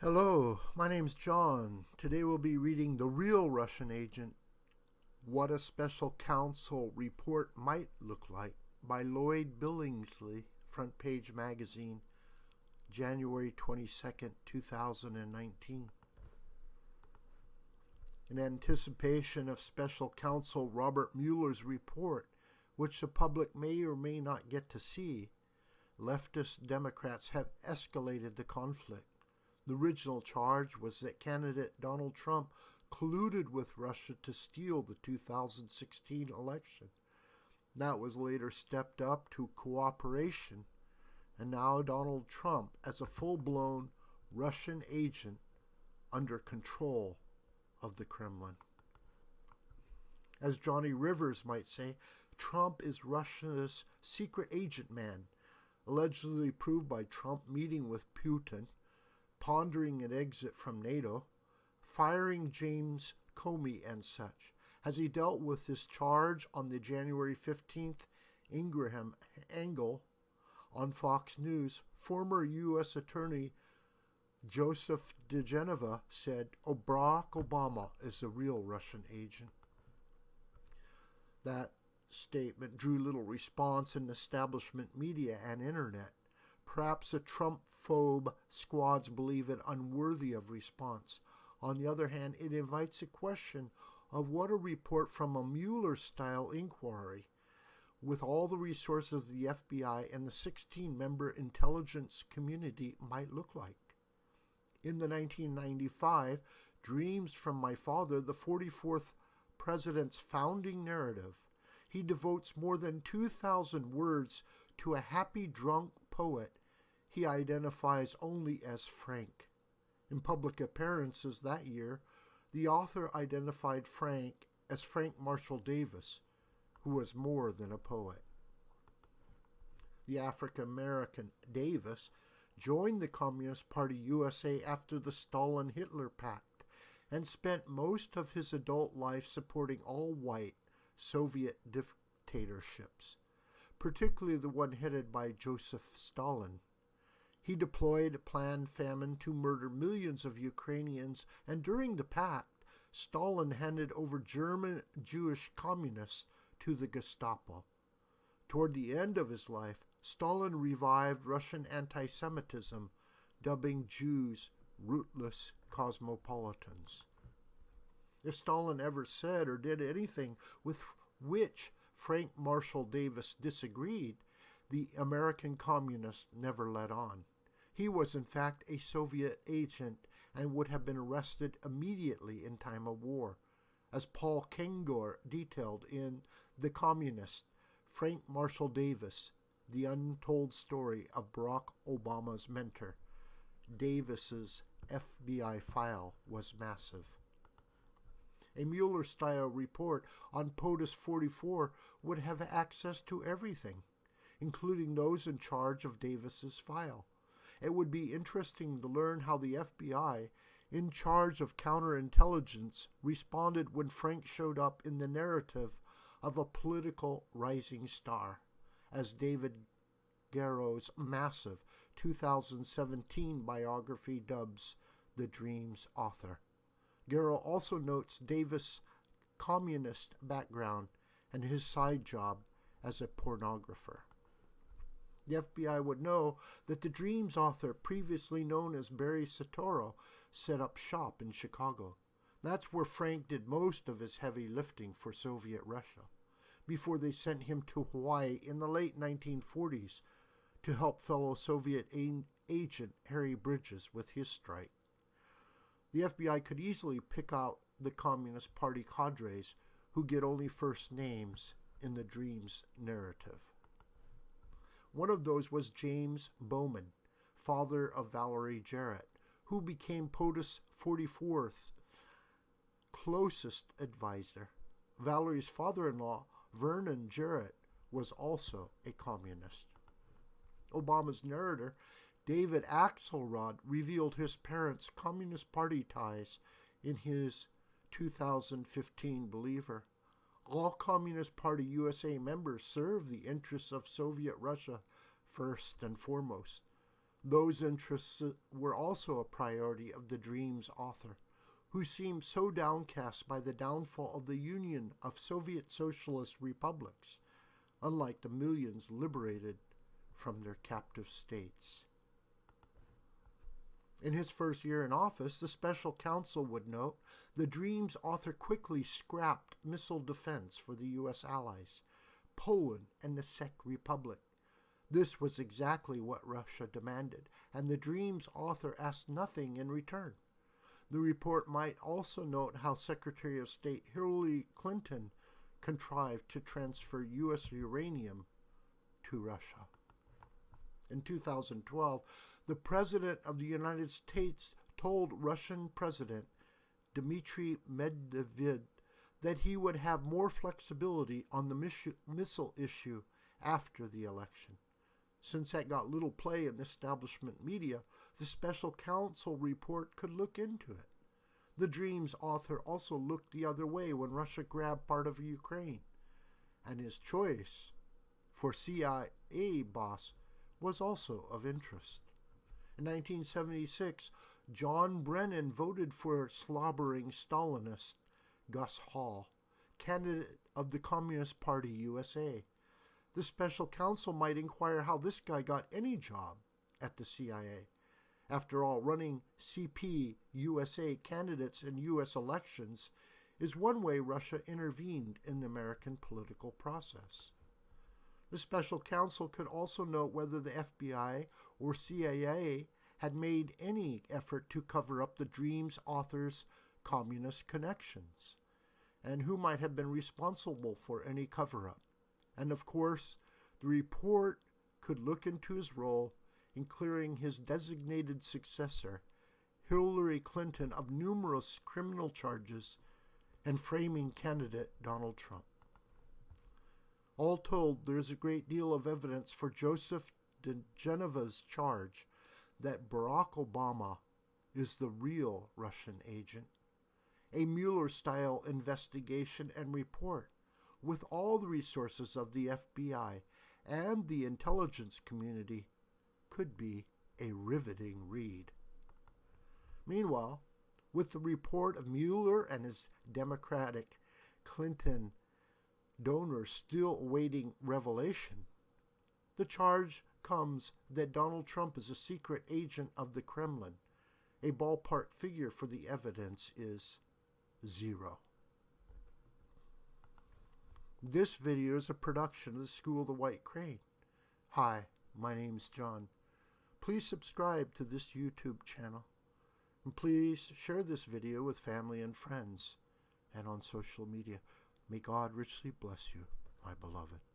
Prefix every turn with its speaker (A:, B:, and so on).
A: Hello, my name's John. Today we'll be reading The Real Russian Agent, What a Special Counsel Report Might Look Like by Lloyd Billingsley, Front Page Magazine, January 22nd, 2019. In anticipation of Special Counsel Robert Mueller's report, which the public may or may not get to see, leftist Democrats have escalated the conflict. The original charge was that candidate Donald Trump colluded with Russia to steal the 2016 election. That was later stepped up to cooperation, and now Donald Trump as a full-blown Russian agent under control of the Kremlin. As Johnny Rivers might say, Trump is Russia's secret agent man, allegedly proved by Trump meeting with Putin, pondering an exit from NATO, firing James Comey and such. Has he dealt with his charge on the January 15th Ingraham angle on Fox News? Former U.S. Attorney Joseph DeGeneva said, Barack Obama is the real Russian agent. That statement drew little response in establishment media and internet. Perhaps the Trump-phobe squads believe it unworthy of response. On the other hand, it invites a question of what a report from a Mueller-style inquiry, with all the resources of the FBI and the 16-member intelligence community, might look like. In the 1995 Dreams from My Father, the 44th president's founding narrative, he devotes more than 2,000 words to a happy drunk poet he identifies only as Frank. In public appearances that year, the author identified Frank as Frank Marshall Davis, who was more than a poet. The African-American Davis joined the Communist Party USA after the Stalin-Hitler Pact and spent most of his adult life supporting all-white Soviet dictatorships, particularly the one headed by Joseph Stalin. He deployed a planned famine to murder millions of Ukrainians, and during the pact, Stalin handed over German Jewish communists to the Gestapo. Toward the end of his life, Stalin revived Russian anti-Semitism, dubbing Jews rootless cosmopolitans. If Stalin ever said or did anything with which Frank Marshall Davis disagreed, the American communist never let on. He was in fact a Soviet agent and would have been arrested immediately in time of war. As Paul Kengor detailed in The Communist, Frank Marshall Davis, The Untold Story of Barack Obama's Mentor. Davis's FBI file was massive. A Mueller-style report on POTUS 44 would have access to everything, including those in charge of Davis's file. It would be interesting to learn how the FBI, in charge of counterintelligence, responded when Frank showed up in the narrative of a political rising star, as David Garrow's massive 2017 biography dubs the Dream's author. Garrow also notes Davis' communist background and his side job as a pornographer. The FBI would know that the Dream's author, previously known as Barry Soetoro, set up shop in Chicago. That's where Frank did most of his heavy lifting for Soviet Russia, before they sent him to Hawaii in the late 1940s to help fellow Soviet agent Harry Bridges with his strike. The FBI could easily pick out the Communist Party cadres who get only first names in the Dream's narrative. One of those was James Bowman, father of Valerie Jarrett, who became POTUS 44's closest advisor. Valerie's father-in-law, Vernon Jarrett, was also a communist. Obama's narrator, David Axelrod, revealed his parents' Communist Party ties in his 2015 Believer. All Communist Party USA members serve the interests of Soviet Russia first and foremost. Those interests were also a priority of the Dream's author, who seemed so downcast by the downfall of the Union of Soviet Socialist Republics, unlike the millions liberated from their captive states. In his first year in office, the special counsel would note, the Dream's author quickly scrapped missile defense for the U.S. allies, Poland and the Czech Republic. This was exactly what Russia demanded, and the Dream's author asked nothing in return. The report might also note how Secretary of State Hillary Clinton contrived to transfer U.S. uranium to Russia. In 2012, the President of the United States told Russian President Dmitry Medvedev that he would have more flexibility on the missile issue after the election. Since that got little play in the establishment media, the special counsel report could look into it. The Dream's author also looked the other way when Russia grabbed part of Ukraine, and his choice for CIA boss was also of interest. In 1976, John Brennan voted for slobbering Stalinist Gus Hall, candidate of the Communist Party USA. The special counsel might inquire how this guy got any job at the CIA. After all, running CP USA candidates in U.S. elections is one way Russia intervened in the American political process. The special counsel could also note whether the FBI or CIA had made any effort to cover up the Dream's author's communist connections, and who might have been responsible for any cover-up. And of course, the report could look into his role in clearing his designated successor, Hillary Clinton, of numerous criminal charges and framing candidate Donald Trump. All told, there is a great deal of evidence for Joseph DeGeneva's charge that Barack Obama is the real Russian agent. A Mueller-style investigation and report with all the resources of the FBI and the intelligence community could be a riveting read. Meanwhile, with the report of Mueller and his Democratic Clinton donors still awaiting revelation, the charge comes that Donald Trump is a secret agent of the Kremlin. A ballpark figure for the evidence is 0. This video is a production of the School of the White Crane. Hi, my name's John. Please subscribe to this YouTube channel. And please share this video with family and friends and on social media. May God richly bless you, my beloved.